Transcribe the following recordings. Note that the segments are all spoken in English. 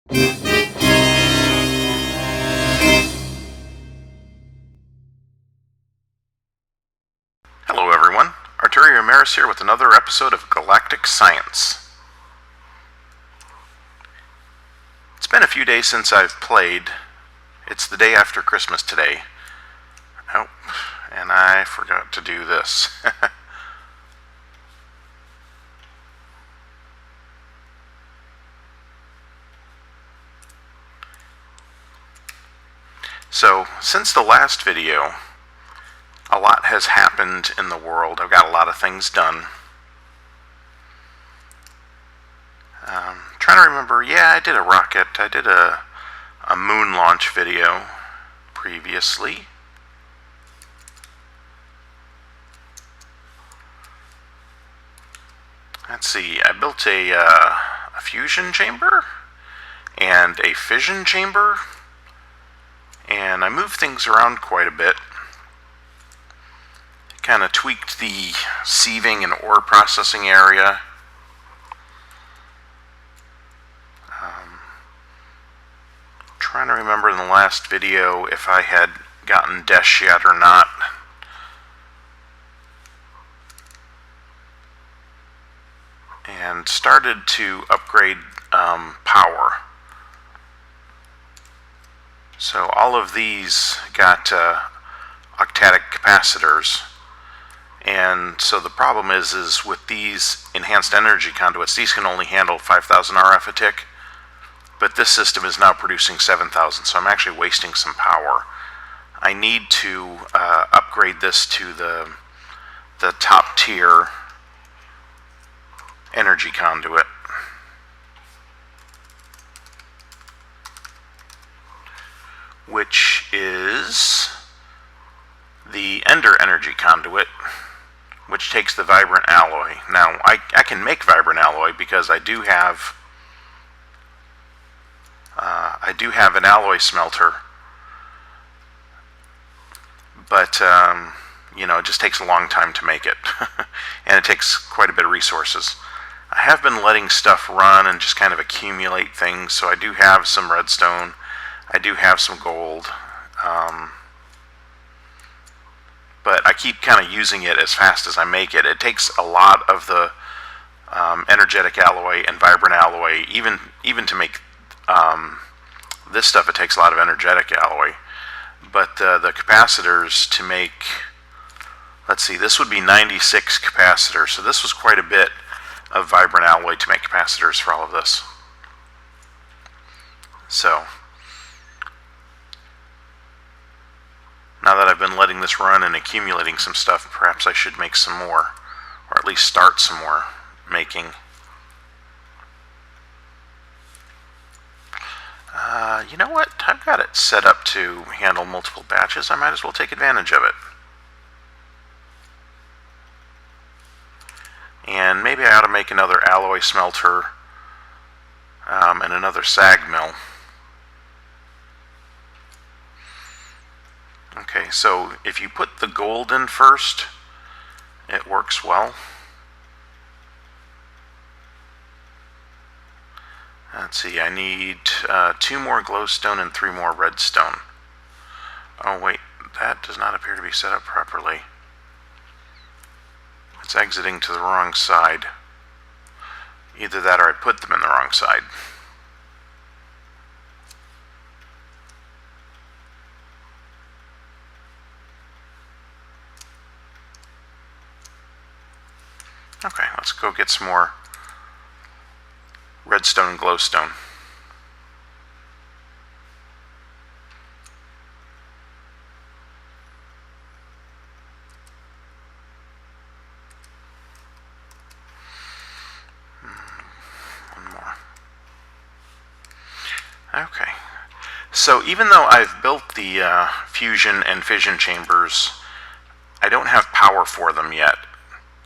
Hello everyone, Arturio Emerys here with another episode of Galactic Science. It's been a few days since I've played. It's the day after Christmas today. Oh, and I forgot to do this. So, since the last video, a lot has happened in the world. I've got a lot of things done. Trying to remember, yeah, I did a rocket. I did a moon launch video previously. Let's see, I built a fusion chamber and a fission chamber, and I moved things around quite a bit. Kind of tweaked the sieving and ore processing area. Trying to remember in the last video if I had gotten Desh yet or not. And started to upgrade power. So all of these got octatic capacitors. And so the problem is with these enhanced energy conduits, these can only handle 5,000 RF a tick, but this system is now producing 7,000, so I'm actually wasting some power. I need to upgrade this to the top tier energy conduit. Which is the Ender energy conduit, which takes the vibrant alloy. Now, I can make vibrant alloy because I do have an alloy smelter, but it just takes a long time to make it, and it takes quite a bit of resources. I have been letting stuff run and just kind of accumulate things, so I do have some redstone, I do have some gold, but I keep kind of using it as fast as I make it. It takes a lot of the energetic alloy and vibrant alloy, even to make this stuff. It takes a lot of energetic alloy, but the capacitors to make, let's see, this would be 96 capacitors, so this was quite a bit of vibrant alloy to make capacitors for all of this. So now that I've been letting this run and accumulating some stuff, perhaps I should make some more, or at least start some more making. You know what? I've got it set up to handle multiple batches. I might as well take advantage of it. And maybe I ought to make another alloy smelter and another sag mill. Okay, so if you put the gold in first, it works well. Let's see, I need 2 more glowstone and 3 more redstone. Oh wait, that does not appear to be set up properly. It's exiting to the wrong side. Either that or I put them in the wrong side. Okay, let's go get some more redstone and glowstone. One more. Okay. So even though I've built the fusion and fission chambers, I don't have power for them yet.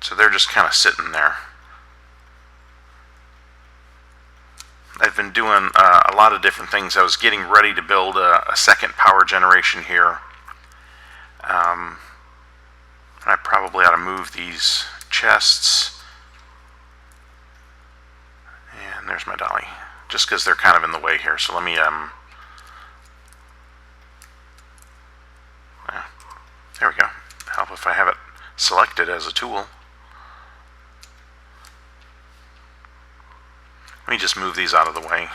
So they're just kind of sitting there. I've been doing a lot of different things. I was getting ready to build a second power generation here. I probably ought to move these chests. And there's my dolly. just because they're kind of in the way here. So let me, there we go. Help if I have it selected as a tool. Let me just move these out of the way.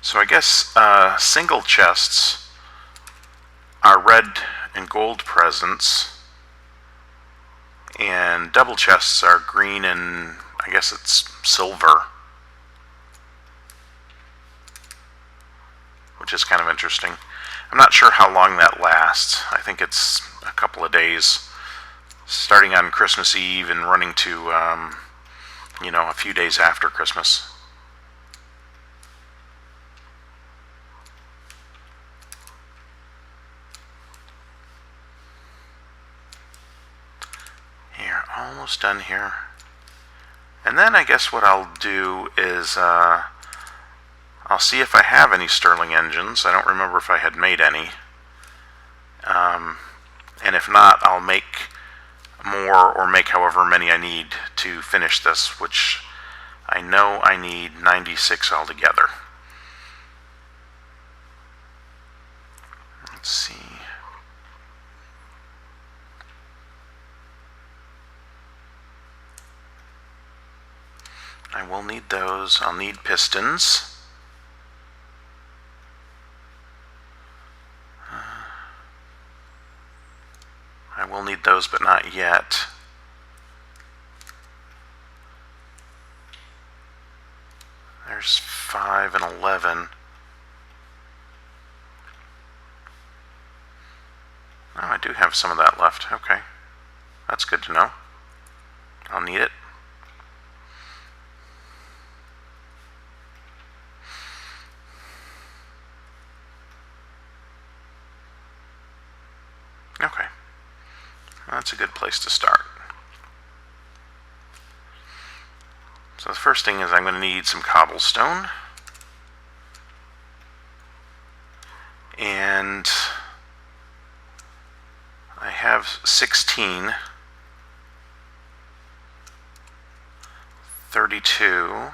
So I guess single chests are red and gold presents, and double chests are green and I guess it's silver, which is kind of interesting. I'm not sure how long that lasts. I think it's a couple of days, starting on Christmas Eve and running to, a few days after Christmas. Almost done here. And then I guess what I'll do is I'll see if I have any Stirling engines. I don't remember if I had made any. And if not, I'll make more, or make however many I need to finish this, which I know I need 96 altogether. Let's see. I will need those. I'll need pistons. I will need those, but not yet. There's 5 and 11. Oh, I do have some of that left. Okay. That's good to know. I'll need it. Okay, that's a good place to start. So the first thing is I'm going to need some cobblestone. And I have 16, 32,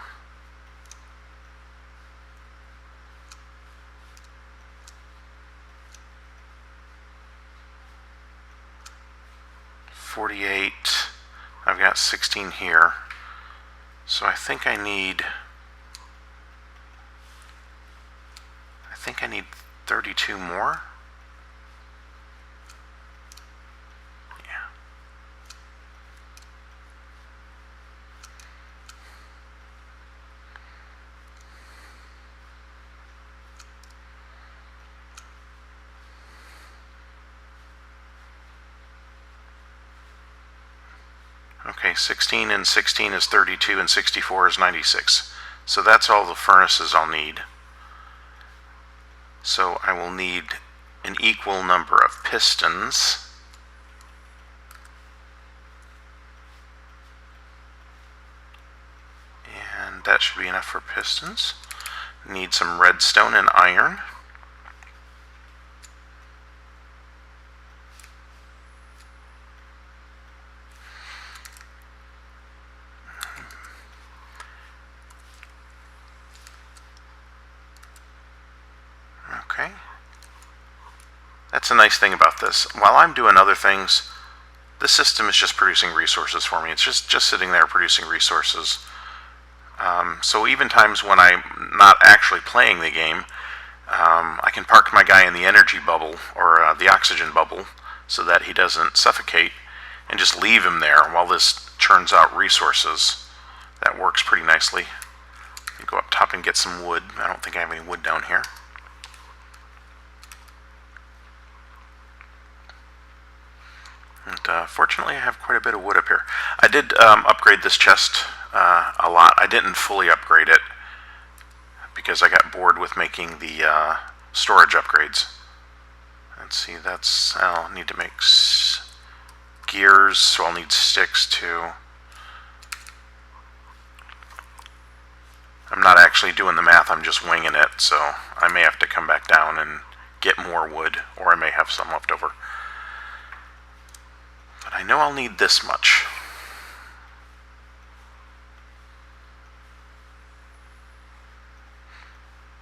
48. I've got 16 here. So I think I need 32 more. Yeah. Okay, 16 and 16 is 32 and 64 is 96. So that's all the furnaces I'll need. So I will need an equal number of pistons. And that should be enough for pistons. Need some redstone and iron. Okay. That's a nice thing about this. While I'm doing other things, the system is just producing resources for me. It's just sitting there producing resources. So even times when I'm not actually playing the game, I can park my guy in the energy bubble, or the oxygen bubble, so that he doesn't suffocate, and just leave him there while this churns out resources. That works pretty nicely. You go up top and get some wood. I don't think I have any wood down here. And fortunately I have quite a bit of wood up here. I did upgrade this chest a lot. I didn't fully upgrade it because I got bored with making the storage upgrades. Let's see, I'll need to make gears, so I'll need sticks too. I'm not actually doing the math, I'm just winging it, so I may have to come back down and get more wood, or I may have some left over. But I know I'll need this much.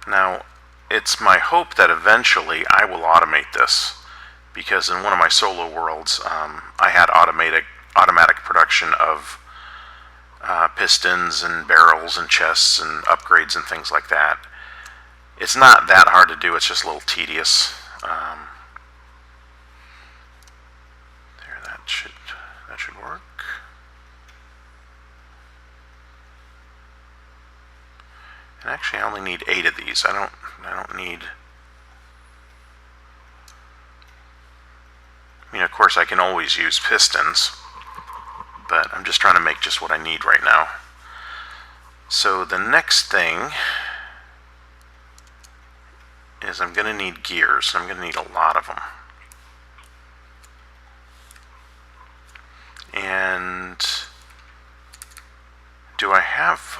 Now, it's my hope that eventually I will automate this, because in one of my solo worlds, I had automatic production of pistons and barrels and chests and upgrades and things like that. It's not that hard to do, it's just a little tedious. There, that should work. And actually I only need 8 of these. I don't need... I mean, of course I can always use pistons, but I'm just trying to make just what I need right now. So the next thing is I'm going to need gears. I'm going to need a lot of them. And do I have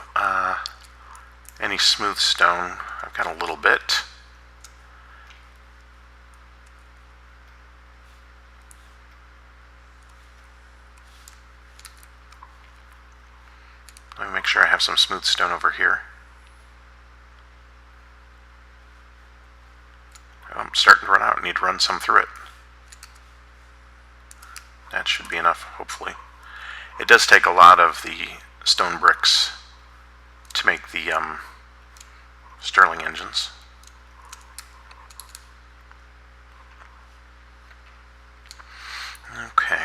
any smooth stone? I've got a little bit. Let me make sure I have some smooth stone over here. I'm starting to run out. I need to run some through it. That should be enough, hopefully. It does take a lot of the stone bricks to make the Stirling engines. Okay.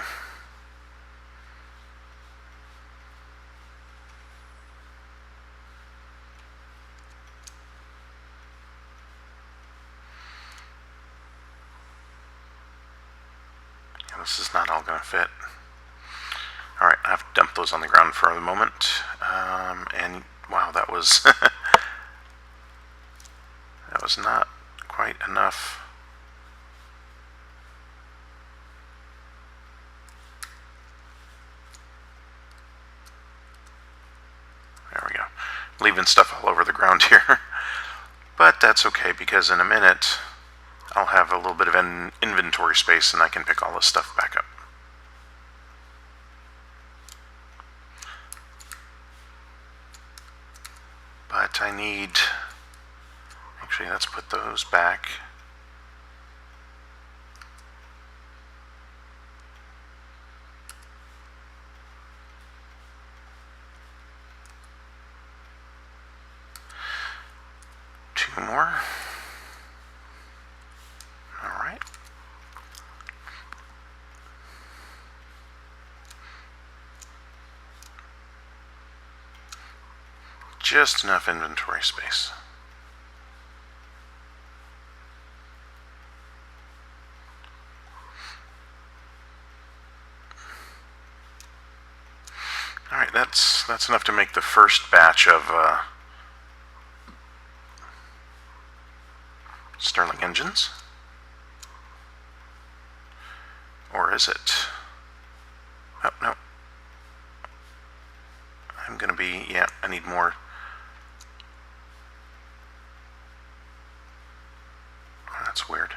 This is not all going to fit. Alright, I have to dump those on the ground for the moment. And wow, that was that was not quite enough. There we go. Leaving stuff all over the ground here. But that's okay, because in a minute I'll have a little bit of an inventory space and I can pick all this stuff back up. But I need... Actually, let's put those back. Two more. Alright. Just enough inventory space. Alright, that's enough to make the first batch of Stirling engines. Or is it? Oh, no. I'm gonna be, yeah, I need more. Oh, that's weird.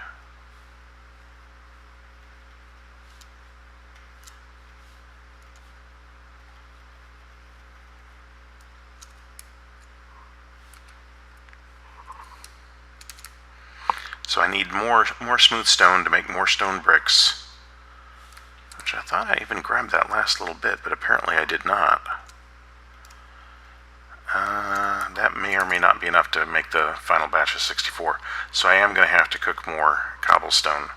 So I need more smooth stone to make more stone bricks, which I thought I even grabbed that last little bit, but apparently I did not. That may or may not be enough to make the final batch of 64, so I am going to have to cook more cobblestone.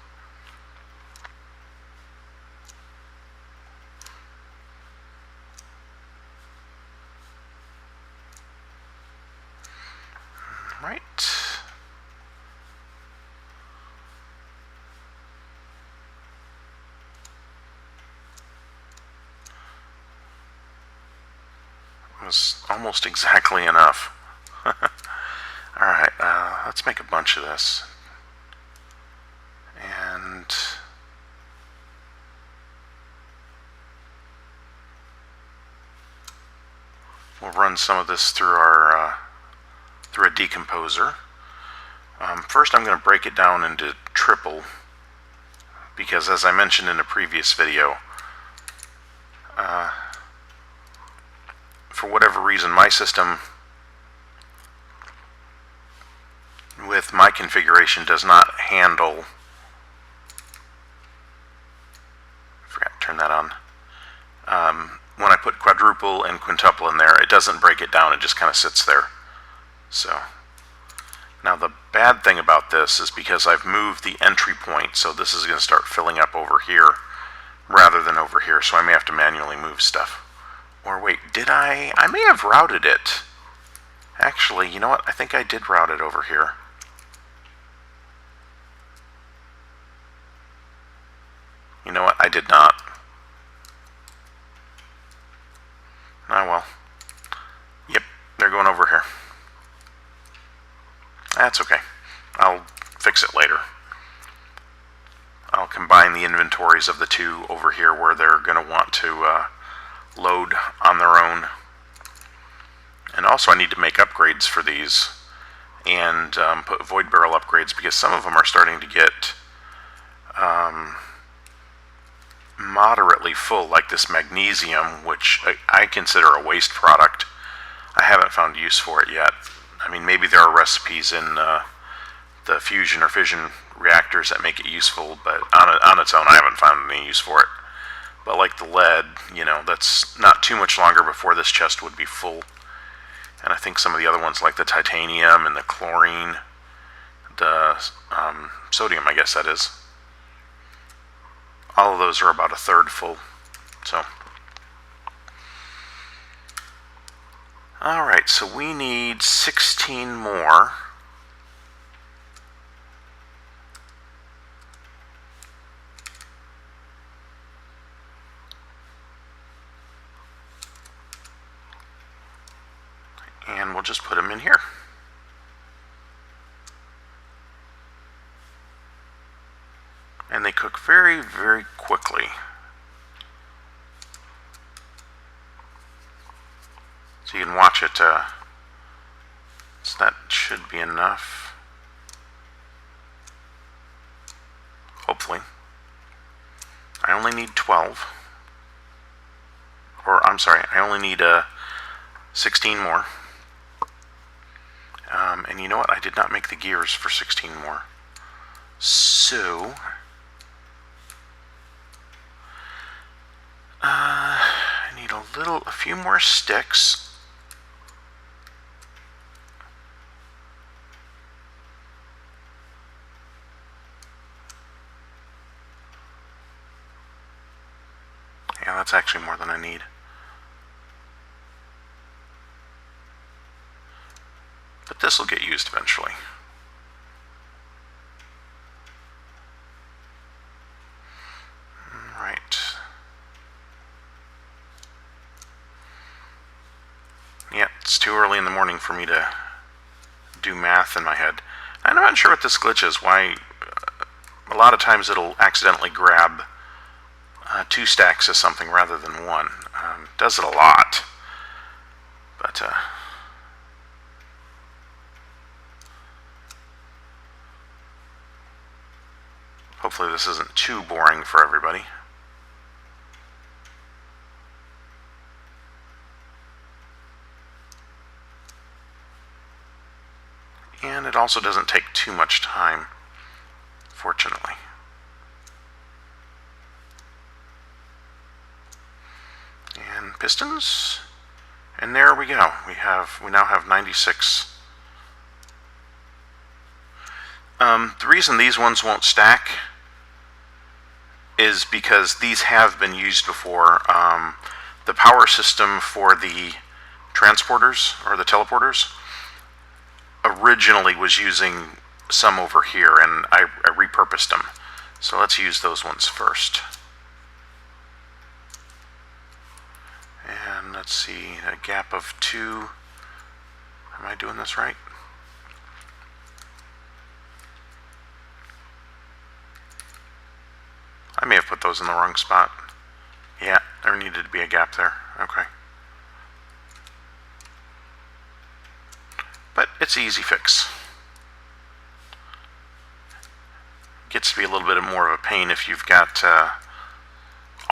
Right. Was almost exactly enough. Alright, let's make a bunch of this. And we'll run some of this through our decomposer. First I'm going to break it down into triple, because as I mentioned in a previous video, for whatever reason my system with my configuration does not handle, I forgot to turn that on, when I put quadruple and quintuple in there, it doesn't break it down, it just kind of sits there. So now the bad thing about this is because I've moved the entry point, so this is going to start filling up over here rather than over here, so I may have to manually move stuff. Or wait, did I? I may have routed it. Actually, you know what? I think I did route it over here. You know what? I did not. Oh well. Yep, they're going over here. That's okay. I'll fix it later. I'll combine the inventories of the two over here where they're going to want to load on their own. And also I need to make upgrades for these and put void barrel upgrades, because some of them are starting to get moderately full, like this magnesium, which I consider a waste product. I haven't found use for it yet. I mean, maybe there are recipes in the fusion or fission reactors that make it useful, but on its own I haven't found any use for it. But like the lead, you know, that's not too much longer before this chest would be full. And I think some of the other ones, like the titanium and the chlorine, the sodium, I guess that is, all of those are about a third full. So, alright, so we need 16 more. And we'll just put them in here. And they cook very, very quickly. So you can watch it. So that should be enough. Hopefully. I only need 12. Or, I'm sorry, I only need 16 more. And you know what? I did not make the gears for 16 more. So, I need a few more sticks. Yeah, that's actually more than I need. But this will get used eventually. Right. Yeah, it's too early in the morning for me to do math in my head. And I'm not sure what this glitch is. Why? A lot of times it'll accidentally grab 2 stacks of something rather than 1. Does it a lot. But, hopefully this isn't too boring for everybody. And it also doesn't take too much time, fortunately. And pistons. And there we go. We now have 96. The reason these ones won't stack is because these have been used before. The power system for the transporters, or the teleporters, originally was using some over here, and I repurposed them. So let's use those ones first. And let's see, a gap of 2. Am I doing this right? I may have put those in the wrong spot. Yeah, there needed to be a gap there. Okay. But It's an easy fix. Gets to be a little bit more of a pain if you've got